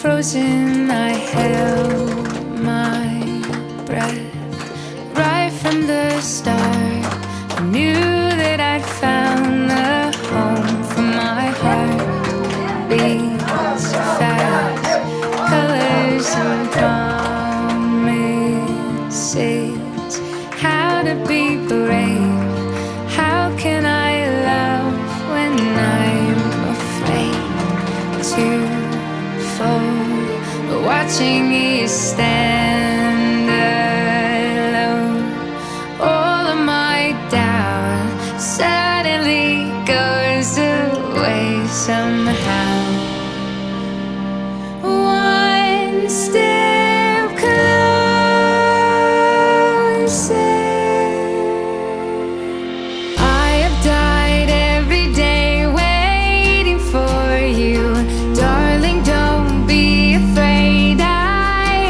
frozen, I held my breath. Right from the start, I knew that I'd found the home for my heart. Beats fast, colors and promises. How to be brave, how can I love when I'm afraid to fall? Watching you stand alone, all of my doubt suddenly goes away somehow. One step closer. I have died every day waiting for you. Darling, don't be afraid. I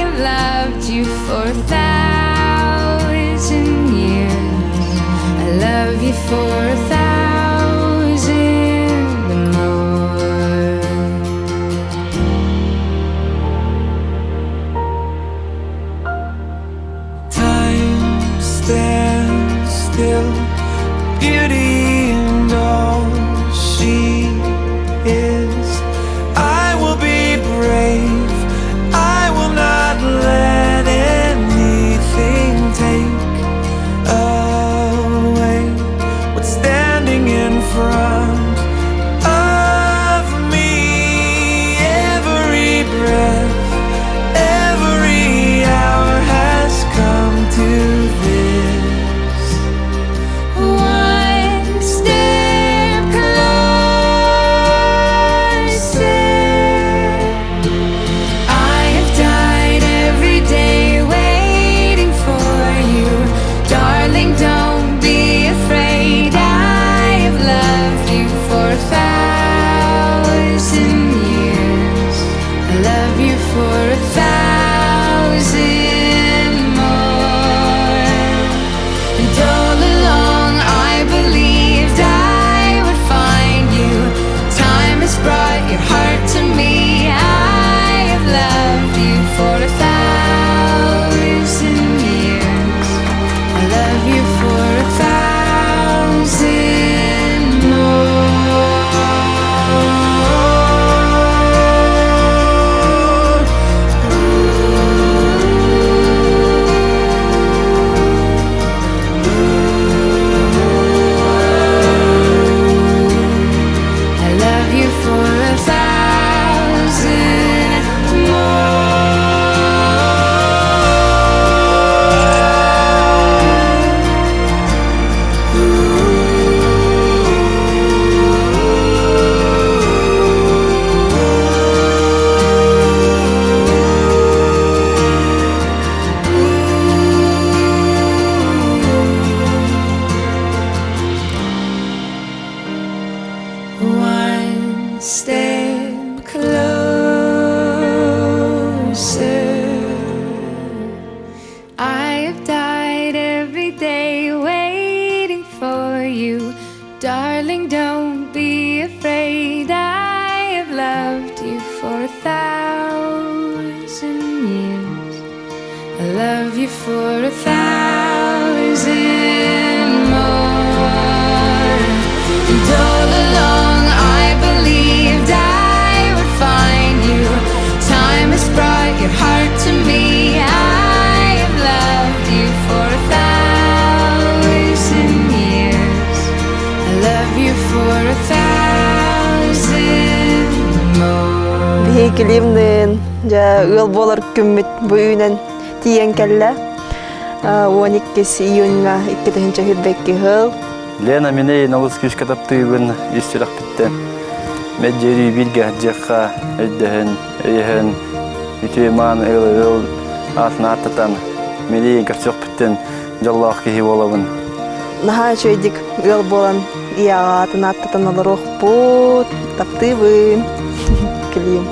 have loved you for 1,000 years. I love you for 1,000 more. Time stands still, beauty and all she is. I will be brave, I will not let anything take away what's standing in front of me. Every breath, every hour has come to this. One step closer. I have died every day waiting for you. Darling, don't be afraid. I have loved you for 1,000 years. I love you for 1,000 more. And all along I believed I would find you. Time has brought your heart to me. I have loved you for 1,000 years. I love you for 1,000 more. I love you for 1,000 One step closer. I have died every day waiting for you. Darling, don't be afraid. I have loved you for 1,000 years. I love you for 1,000 more. And all along I believed I would find you. Time has brought your heart to me. I have loved you for 1,000 years. I love you for 1,000 more. Bihi Климнын жа ыл болор күммит буйунан тиен келле. 12 июньга 2-нче хүрбекки хыл. Елена меней новус киш катаптыгын истирак битте. Меджери бирге жакка эдден эйен итеман эл аснаттан меней карчок биттен жаллах ки болобун. Наха чөйдик ыл болан иягатын аттан олорох бу таптыбын. Клим.